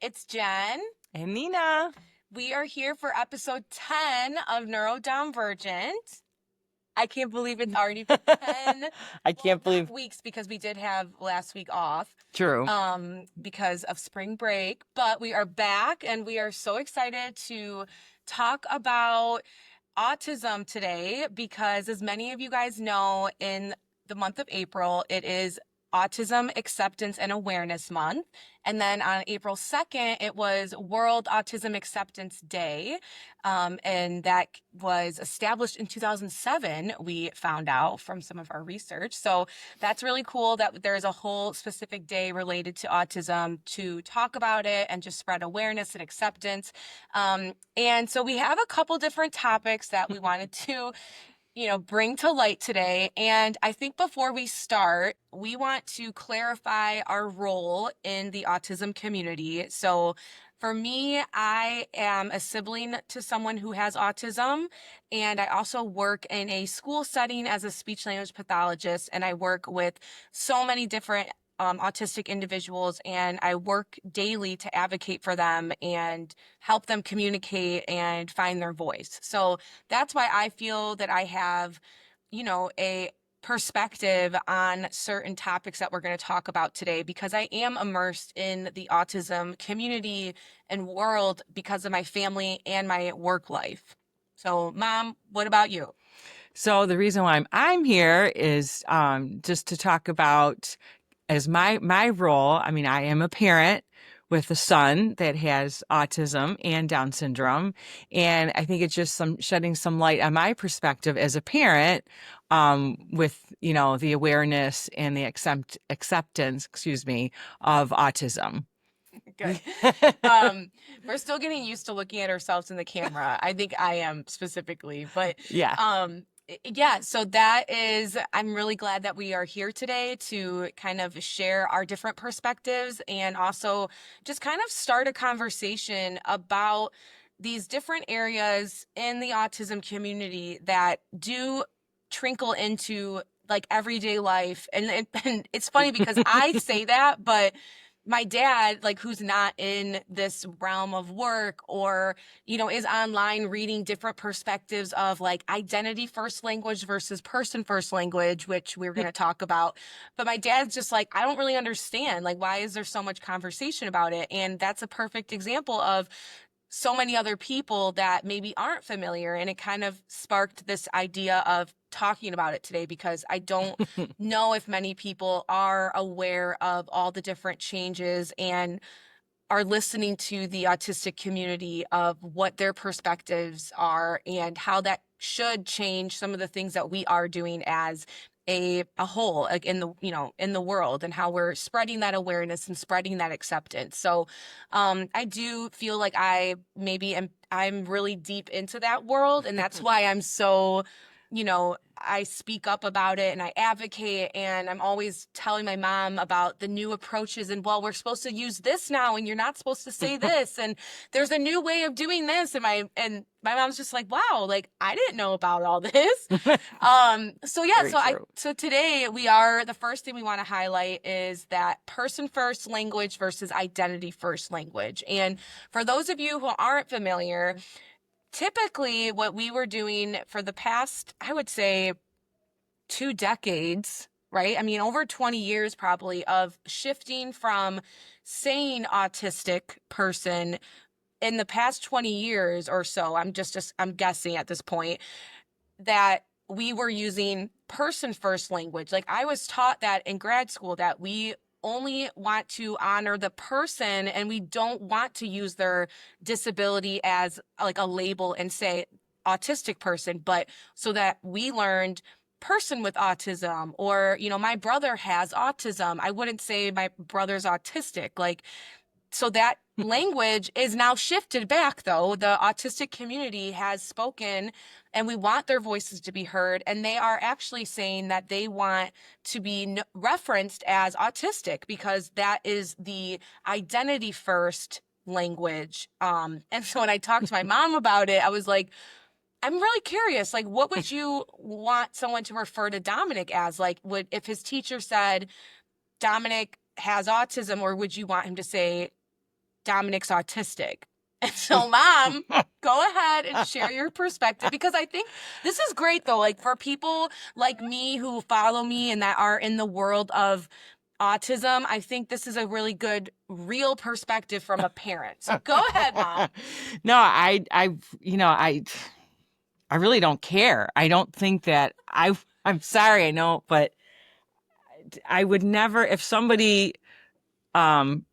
it's Jen. And Nina. We are here for episode 10 of NeuroDOMvergent. I can't believe it's already been 10 I can't believe. weeks because we did have last week off True. because of spring break. But we are back and we are so excited to talk about autism today because, as many of you guys know, in the month of April, it is Autism Acceptance and Awareness Month. And then on April 2nd, it was World Autism Acceptance Day. And that was established in 2007, we found out from some of our research. So that's really cool that there's a whole specific day related to autism to talk about it and just spread awareness and acceptance. And so we have a couple different topics that we wanted to bring to light today. And I think before we start, we want to clarify our role in the autism community. So for me, I am a sibling to someone who has autism, and I also work in a school setting as a speech language pathologist, and I work with so many different autistic individuals, and I work daily to advocate for them and help them communicate and find their voice. So that's why I feel that I have, a perspective on certain topics that we're going to talk about today, because I am immersed in the autism community and world because of my family and my work life. So, Mom, what about you? So the reason why I'm here is just to talk about as my role. I mean, I am a parent with a son that has autism and Down syndrome, and I think it's just shedding some light on my perspective as a parent, with the awareness and the acceptance, of autism. Good. We're still getting used to looking at ourselves in the camera. I think I am specifically, but Yeah. yeah, so I'm really glad that we are here today to kind of share our different perspectives and also just kind of start a conversation about these different areas in the autism community that do trickle into like everyday life. And it's funny because I say that, but my dad, like, who's not in this realm of work or, is online reading different perspectives of like identity first language versus person first language, which we're going to talk about. But my dad's just like, I don't really understand. Like, why is there so much conversation about it? And that's a perfect example of so many other people that maybe aren't familiar. And it kind of sparked this idea of talking about it today, because I don't know if many people are aware of all the different changes and are listening to the autistic community of what their perspectives are and how that should change some of the things that we are doing as a whole, like in the world, and how we're spreading that awareness and spreading that acceptance. So I do feel like I'm really deep into that world, and that's why I'm so, I speak up about it and I advocate, and I'm always telling my mom about the new approaches and, well, we're supposed to use this now and you're not supposed to say this, and there's a new way of doing this, and my mom's just like, wow, like, I didn't know about all this. So yeah, Very true. so today the first thing we want to highlight is that person first language versus identity first language. And for those of you who aren't familiar, typically what we were doing for the past, I would say, 2 decades, right? I mean, over 20 years probably, of shifting from saying autistic person in the past 20 years or so. I'm guessing at this point that we were using person first language. Like, I was taught that in grad school, that we only want to honor the person and we don't want to use their disability as like a label and say autistic person, but so that we learned person with autism, or, my brother has autism. I wouldn't say my brother's autistic. Like, so that language is now shifted back, though. The autistic community has spoken and we want their voices to be heard. And they are actually saying that they want to be referenced as autistic because that is the identity first language. And so when I talked to my mom about it, I was like, I'm really curious, like, what would you want someone to refer to Dominic as? Like, if his teacher said Dominic has autism, or would you want him to say Dominic's autistic. And so, Mom, go ahead and share your perspective, because I think this is great, though, like for people like me who follow me and that are in the world of autism. I think this is a really good, real perspective from a parent. So go ahead, Mom. No, you know, I really don't care. I don't think that I'm sorry, I know, but I would never, if somebody um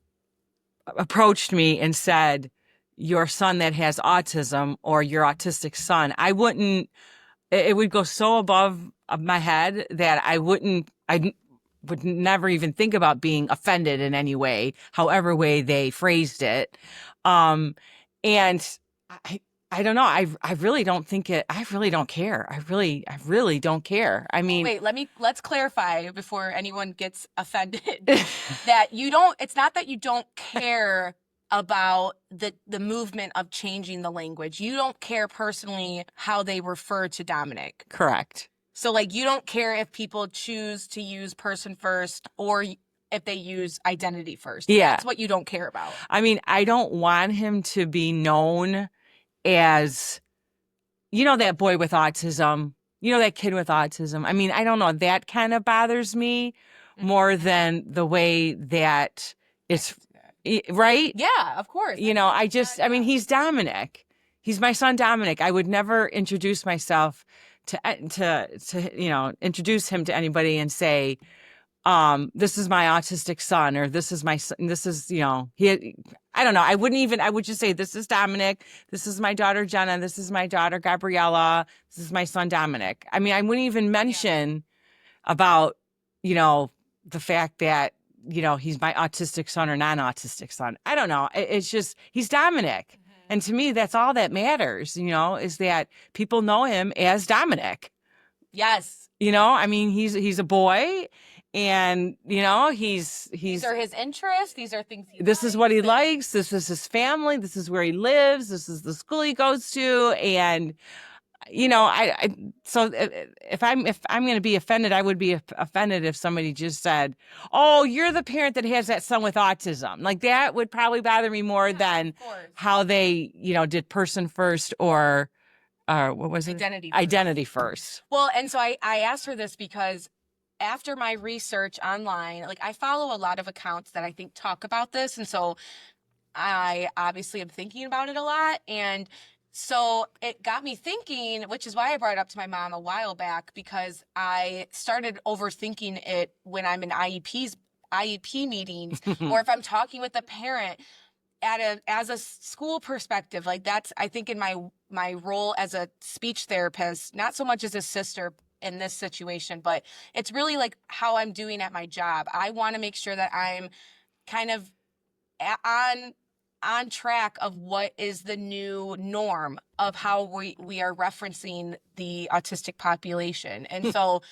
approached me and said, your son that has autism or your autistic son, I wouldn't, it would go so above my head that I would never even think about being offended in any way, however way they phrased it. And I, I don't know. I really don't think it, I really don't care. I really don't care. I Well, mean, wait, let's clarify before anyone gets offended that you don't, it's not that you don't care about the movement of changing the language. You don't care personally how they refer to Dominic. correct. So like you don't care if people choose to use person first or if they use identity first. Yeah. That's what you don't care about. I mean, I don't want him to be known as, you know, that boy with autism, you know, that kid with autism. I mean, I don't know. That kind of bothers me more than the way that it's right. Yeah, of course. You know, I mean, he's Dominic. He's my son, Dominic. I would never introduce myself you know, introduce him to anybody and say, this is my autistic son, or this is my son, this is, you know, I don't know. I would just say, this is Dominic. This is my daughter, Jenna. This is my daughter, Gabriella. This is my son, Dominic. I mean, I wouldn't even mention about, you know, the fact that, you know, he's my autistic son or non-autistic son. I don't know. It's just, he's Dominic. And to me, that's all that matters, you know, is that people know him as Dominic. Yes. You know, I mean, he's a boy, and you know, These are his interests. These are things this is what he likes. This is his family. This is where he lives. This is the school he goes to. And you know, so if I'm going to be offended, I would be offended if somebody just said, "Oh, you're the parent that has that son with autism." Like that would probably bother me more than how they, you know, did person first or what was it? Identity first. Well, and so I asked her this because after my research online, like I follow a lot of accounts that I think talk about this. And so I obviously am thinking about it a lot. And so it got me thinking, which is why I brought it up to my mom a while back, because I started overthinking it when I'm in IEP meetings, or if I'm talking with a parent as a school perspective. Like that's, I think in my role as a speech therapist, not so much as a sister in this situation, but it's really like how I'm doing at my job. I want to make sure that I'm kind of on track of what is the new norm of how we are referencing the autistic population. And so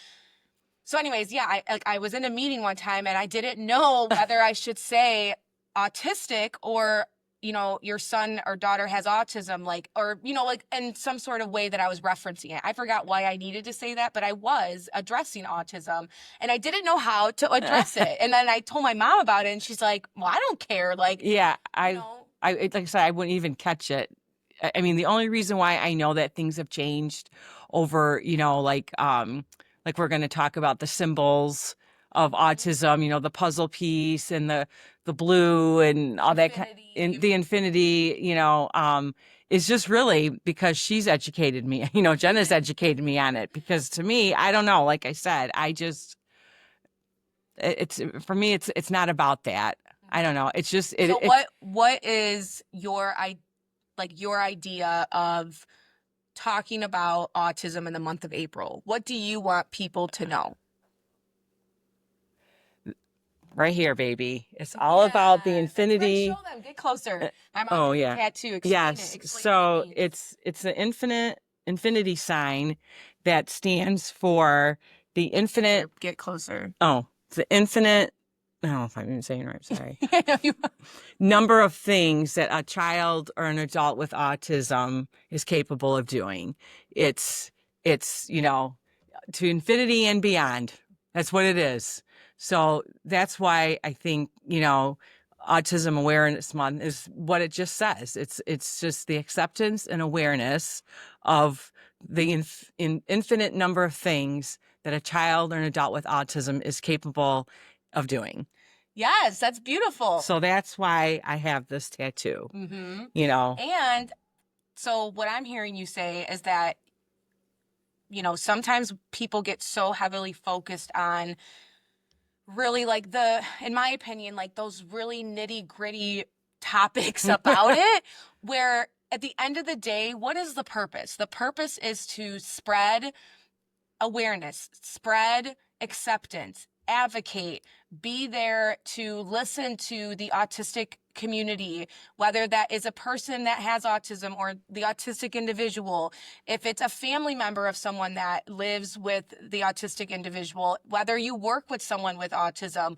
anyways, yeah, I was in a meeting one time and I didn't know whether I should say autistic or, you know, your son or daughter has autism, like, or, you know, like in some sort of way that I was referencing it. I forgot why I needed to say that, but I was addressing autism and I didn't know how to address it. And then I told my mom about it and she's like, well, I don't care. Like, yeah, you know. like I said, I wouldn't even catch it. I mean, the only reason why I know that things have changed over, you know, like we're going to talk about the symbols of autism, you know, the puzzle piece and the blue and all that kind, in the infinity, you know, is just really because she's educated me. You know, Jenna's educated me on it, because to me, I don't know, like I said, it's for me, it's not about that. I don't know. It's just So what is your idea of talking about autism in the month of April? What do you want people to know? right here, baby. It's all about the infinity. Show them. Get closer. My Oh mom yeah. tattoo. Yes. So it's the infinity sign that stands for the infinite. Get closer. Oh, it's the infinite. I don't know if I'm even saying it right. Sorry. I know you. Number of things that a child or an adult with autism is capable of doing. It's you know, to infinity and beyond. That's what it is. So that's why I think, you know, Autism Awareness Month is what it just says. It's just the acceptance and awareness of the infinite number of things that a child or an adult with autism is capable of doing. Yes, that's beautiful. So that's why I have this tattoo. You know. And so what I'm hearing you say is that, you know, sometimes people get so heavily focused on really like in my opinion, like those really nitty gritty topics about it, where at the end of the day, what is the purpose? The purpose is to spread awareness, spread acceptance, advocate, be there to listen to the autistic community, whether that is a person that has autism or the autistic individual, if it's a family member of someone that lives with the autistic individual, whether you work with someone with autism.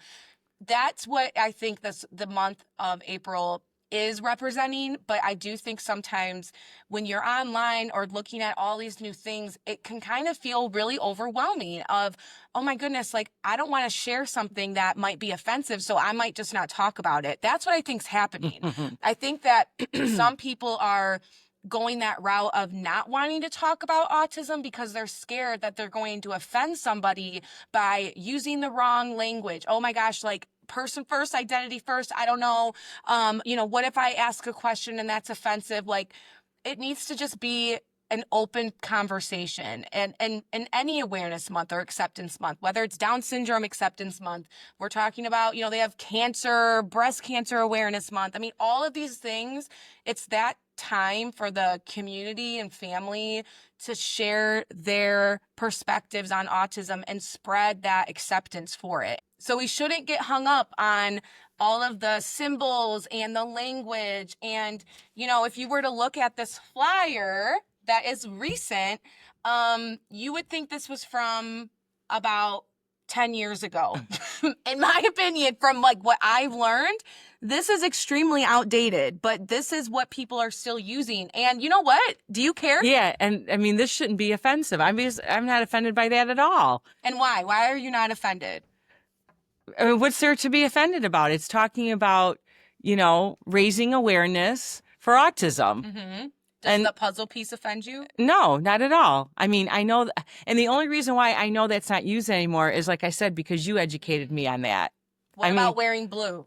That's what I think the month of April is representing. But I do think sometimes when you're online or looking at all these new things, it can kind of feel really overwhelming of, oh my goodness, like I don't want to share something that might be offensive, so I might just not talk about it. That's what I think's happening. I think that some people are going that route of not wanting to talk about autism because they're scared that they're going to offend somebody by using the wrong language. Oh my gosh, like person first, identity first. I don't know. You know, what if I ask a question and that's offensive? Like, it needs to just be an open conversation. And in any awareness month or acceptance month, whether it's Down syndrome acceptance month, we're talking about, you know, they have cancer, breast cancer awareness month. I mean, all of these things, it's that time for the community and family to share their perspectives on autism and spread that acceptance for it. So we shouldn't get hung up on all of the symbols and the language. And, you know, if you were to look at this flyer that is recent, you would think this was from about 10 years ago. In my opinion, from like what I've learned, this is extremely outdated, but this is what people are still using. And you know what? Do you care? Yeah, and I mean, this shouldn't be offensive. I'm not offended by that at all. And why? Why are you not offended? I mean, what's there to be offended about? It's talking about, you know, raising awareness for autism. Does the puzzle piece offend you? No, not at all. I mean, I know, and the only reason why I know that's not used anymore is, like I said, because you educated me on that. What about wearing blue?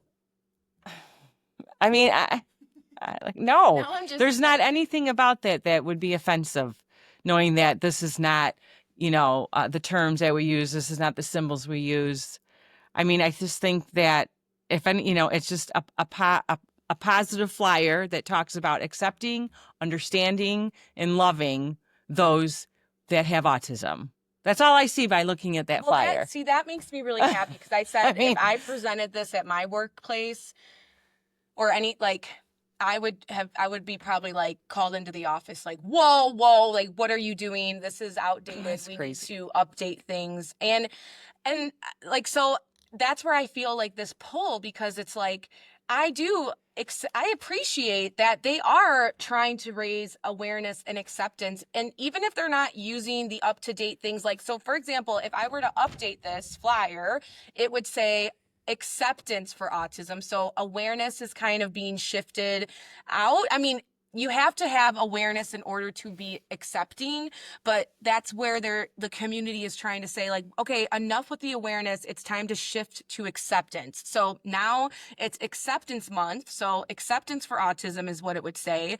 I mean, like, no, there's not saying. anything about that would be offensive, knowing that this is not, you know, the terms that we use. This is not the symbols we use. I mean, I just think that if any, you know, it's just a positive flyer that talks about accepting, understanding, and loving those that have autism. That's all I see by looking at that flyer. That makes me really happy because I said if I presented this at my workplace or any, like, I would be probably like called into the office like, whoa, like, what are you doing? This is outdated. We need to update things. And like, so that's where I feel like this pull, because it's like, I appreciate that they are trying to raise awareness and acceptance. And even if they're not using the up-to-date things, like, so for example, if I were to update this flyer, it would say acceptance for autism. So awareness is kind of being shifted out. I mean, you have to have awareness in order to be accepting, but that's where the community is trying to say, like, okay, enough with the awareness. It's time to shift to acceptance. So now it's acceptance month. So acceptance for autism is what it would say.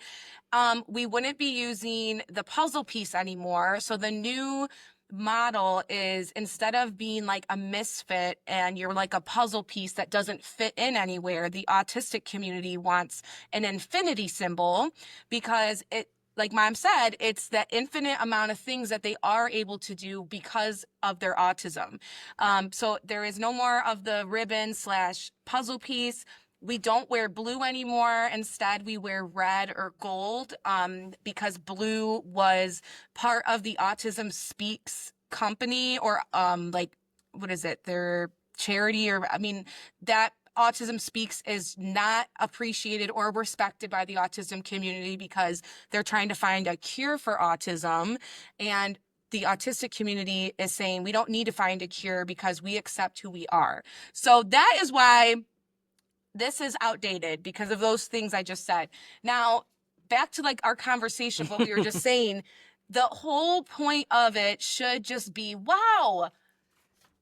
We wouldn't be using the puzzle piece anymore. So the new model is, instead of being like a misfit and you're like a puzzle piece that doesn't fit in anywhere, the autistic community wants an infinity symbol, because it, like Mom said, it's that infinite amount of things that they are able to do because of their autism. So there is no more of the ribbon / puzzle piece. We don't wear blue anymore. Instead, we wear red or gold, because blue was part of the Autism Speaks company, or like, what is it? Their charity, or I mean, that Autism Speaks is not appreciated or respected by the autism community because they're trying to find a cure for autism. And the autistic community is saying we don't need to find a cure because we accept who we are. So that is why this is outdated because of those things I just said. Now, back to like our conversation, what we were just saying, the whole point of it should just be, wow,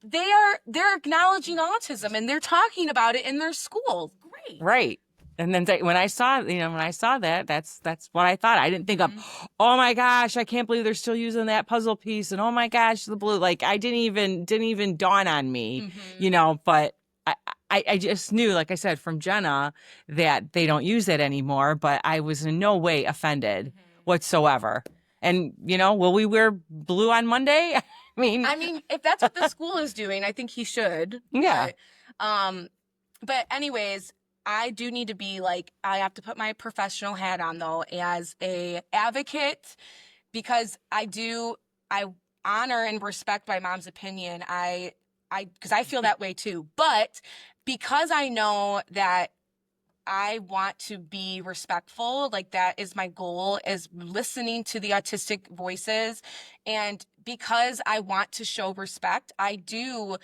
they're acknowledging autism and they're talking about it in their schools. Great. Right. And then when I saw, when I saw that, that's what I thought. I didn't think of, Mhm. oh my gosh, I can't believe they're still using that puzzle piece, and oh my gosh, the blue. Like I didn't even dawn on me, Mhm. But I just knew, like I said, from Jenna, that they don't use it anymore. But I was in no way offended Mhm. whatsoever. And will we wear blue on Monday? I mean, if that's what the school is doing, I think he should. Yeah. Um, but anyways, I do need to be like, I have to put my professional hat on though as a advocate because I honor and respect my mom's opinion. Because I feel that way too. But because I know that I want to be respectful. Like that is my goal, is listening to the autistic voices. And because I want to show respect, I do,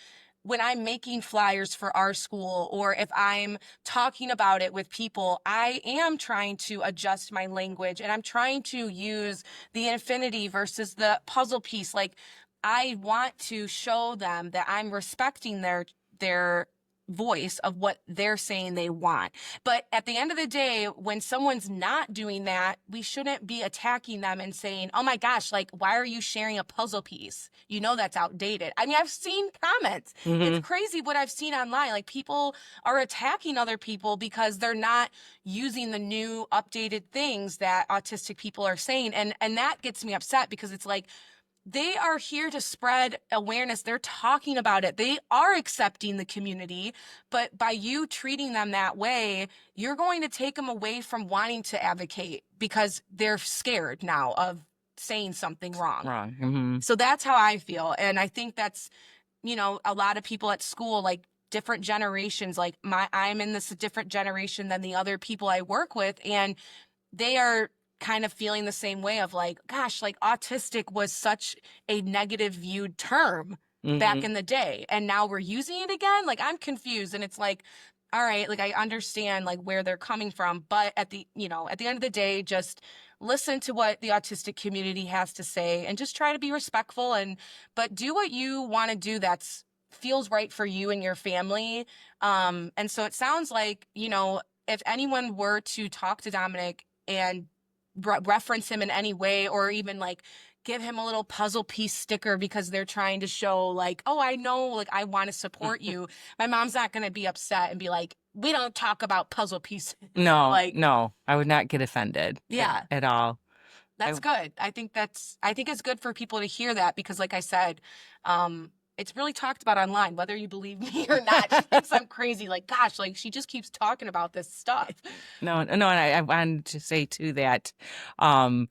when I'm making flyers for our school or if I'm talking about it with people, I am trying to adjust my language and I'm trying to use the infinity versus the puzzle piece. Like I want to show them that I'm respecting their voice of what they're saying they want. But at the end of the day, when someone's not doing that, we shouldn't be attacking them and saying, oh my gosh, like, why are you sharing a puzzle piece? You know, that's outdated. I mean, I've seen comments. It's Hmm. crazy what I've seen online. Like, people are attacking other people because they're not using the new updated things that autistic people are saying. And that gets me upset because it's like, they are here to spread awareness. They're talking about it. They are accepting the community, but by you treating them that way, you're going to take them away from wanting to advocate because they're scared now of saying something wrong. Wrong. Hmm. So that's how I feel. And I think that's, a lot of people at school, like different generations, like I'm in this different generation than the other people I work with. And they are kind of feeling the same way of like, gosh, like autistic was such a negative viewed term back Hmm. in the day. And now we're using it again. Like I'm confused. And it's like, all right, like I understand like where they're coming from. But at the end of the day, just listen to what the autistic community has to say and just try to be respectful but do what you want to do that's feels right for you and your family. And so it sounds like, if anyone were to talk to Dominic and reference him in any way or even like give him a little puzzle piece sticker because they're trying to show like, oh, I know, like I want to support you. My mom's not going to be upset and be like, we don't talk about puzzle pieces. No, Like, no, I would not get offended yeah, at all. I that's good. I think it's good for people to hear that because like I said, it's really talked about online, whether you believe me or not. She thinks I'm crazy. Like, gosh, like she just keeps talking about this stuff. No, no, and I wanted to say too that, how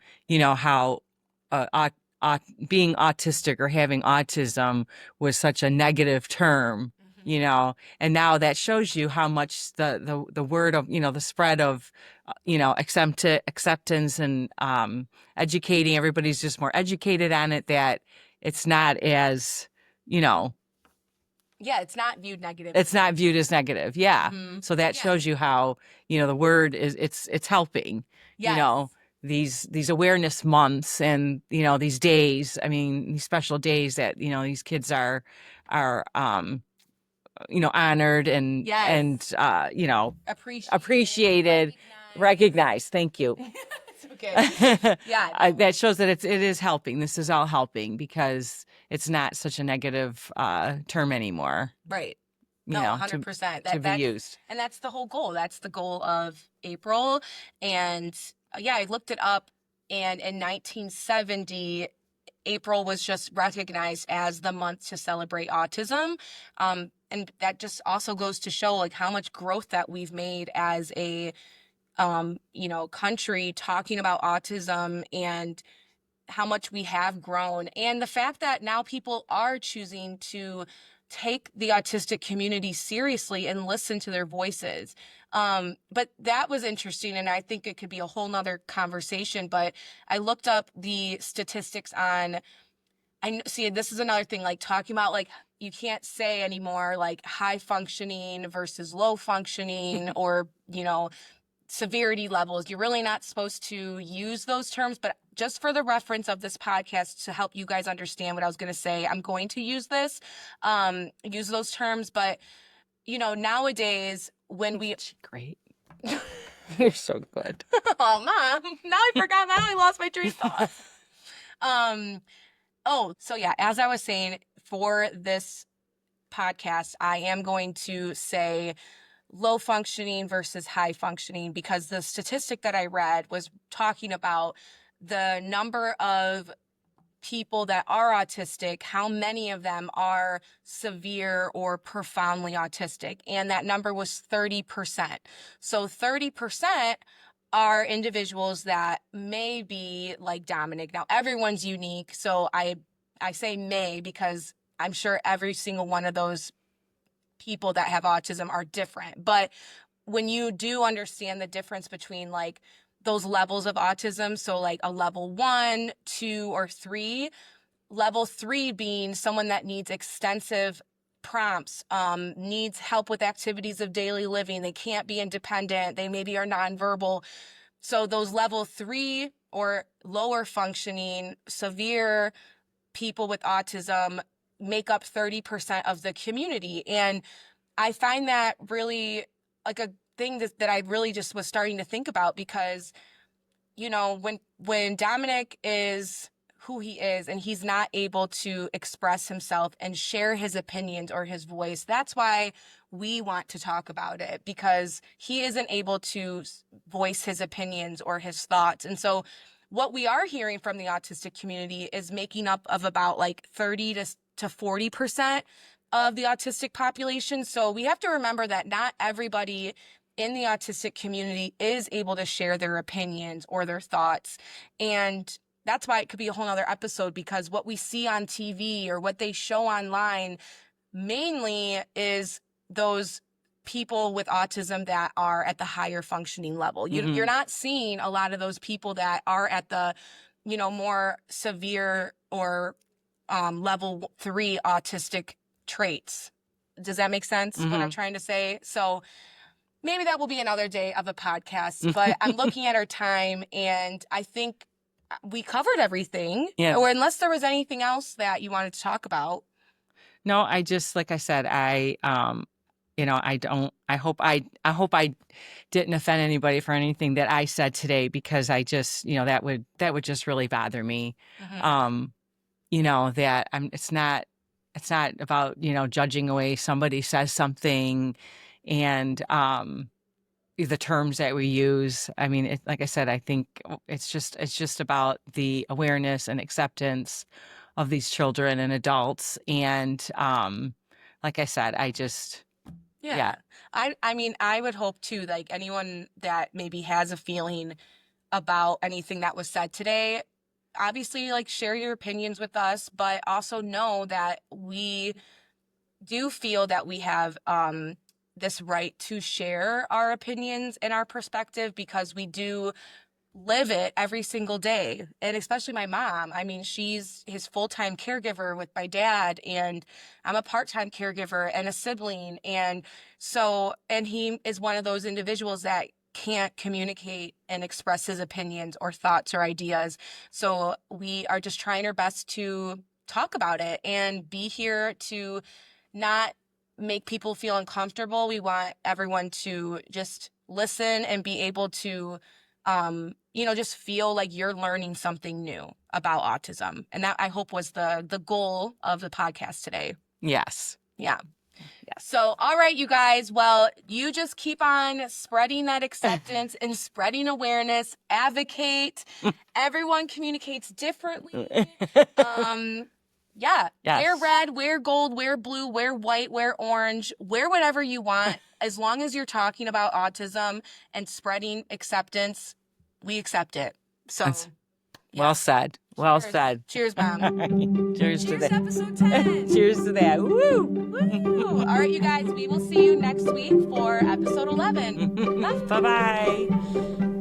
being autistic or having autism was such a negative term, Mhm. and now that shows you how much the word of, the spread of, acceptance and educating everybody's just more educated on it, that it's not as, you know, Yeah, it's not viewed negatively. it's not viewed as negative. Yeah. Hmm. So that Yeah. shows you how, the word is, it's helping, you Yes. know, these awareness months and, these days, I mean, these special days that, these kids are, honored Yes. Appreciated, appreciated, recognized. recognized. Thank you. It's okay. Yeah, no. That shows that it is helping. This is all helping because it's not such a negative, term anymore, Right. No, to 100%. be used. And that's the whole goal. That's the goal of April. And yeah, I looked it up and in 1970 April was just recognized as the month to celebrate autism. And that just also goes to show like how much growth that we've made as a country talking about autism and how much we have grown and the fact that now people are choosing to take the autistic community seriously and listen to their voices. But that was interesting and I think it could be a whole nother conversation, but I looked up the statistics on, see, this is another thing, like talking about like, you can't say anymore like high functioning versus low functioning or, severity levels. You're really not supposed to use those terms, but just for the reference of this podcast to help you guys understand what I was going to say, I'm going to use those terms. But, nowadays when we... Great. You're so good. Oh, Mom, now I lost my train of thought. So yeah, as I was saying, for this podcast, I am going to say low functioning versus high functioning, because the statistic that I read was talking about the number of people that are autistic, how many of them are severe or profoundly autistic. And that number was 30%. So 30% are individuals that may be like Dominic. Now, everyone's unique. So I say may because I'm sure every single one of those people that have autism are different. But when you do understand the difference between like those levels of autism, so like a level 1, 2, or 3, level 3 being someone that needs extensive prompts, needs help with activities of daily living, they can't be independent, they maybe are nonverbal. So those level 3 or lower functioning severe people with autism make up 30% of the community. And I find that really like a thing that I really just was starting to think about, because, when Dominic is who he is and he's not able to express himself and share his opinions or his voice, that's why we want to talk about it, because he isn't able to voice his opinions or his thoughts. And so what we are hearing from the autistic community is making up of about like 30 to 40% of the autistic population. So we have to remember that not everybody in the autistic community is able to share their opinions or their thoughts. And that's why it could be a whole nother episode, because what we see on TV or what they show online mainly is those people with autism that are at the higher functioning level. You're not seeing a lot of those people that are at the, more severe or level 3 autistic traits. Does that make sense? What I'm trying to say? So maybe that will be another day of a podcast, but I'm looking at our time and I think we covered everything. Yeah. Or unless there was anything else that you wanted to talk about. No, I just, like I said, I hope I didn't offend anybody for anything that I said today, because I just, that would just really bother me. That it's not about, judging away somebody says something and, the terms that we use. I mean, like I said, I think it's just about the awareness and acceptance of these children and adults. And, like I said, yeah. I mean, I would hope too, like anyone that maybe has a feeling about anything that was said today, obviously like share your opinions with us, but also know that we do feel that we have this right to share our opinions and our perspective, because we do live it every single day. And especially my mom. I mean, she's his full-time caregiver with my dad, and I'm a part-time caregiver and a sibling. And he is one of those individuals that can't communicate and express his opinions or thoughts or ideas. So we are just trying our best to talk about it and be here to not make people feel uncomfortable. We want everyone to just listen and be able to, just feel like you're learning something new about autism. And that, I hope, was the goal of the podcast today. Yes. Yeah. So, all right, you guys. Well, you just keep on spreading that acceptance and spreading awareness. Advocate. Everyone communicates differently. Yeah. Yes. Wear red, wear gold, wear blue, wear white, wear orange, wear whatever you want. As long as you're talking about autism and spreading acceptance, we accept it. So, well said. Well Cheers. said. Cheers, Mom. Cheers to that. Episode 10. Cheers to that. Woo! Woo! All right, you guys, we will see you next week for episode 11. Bye-bye.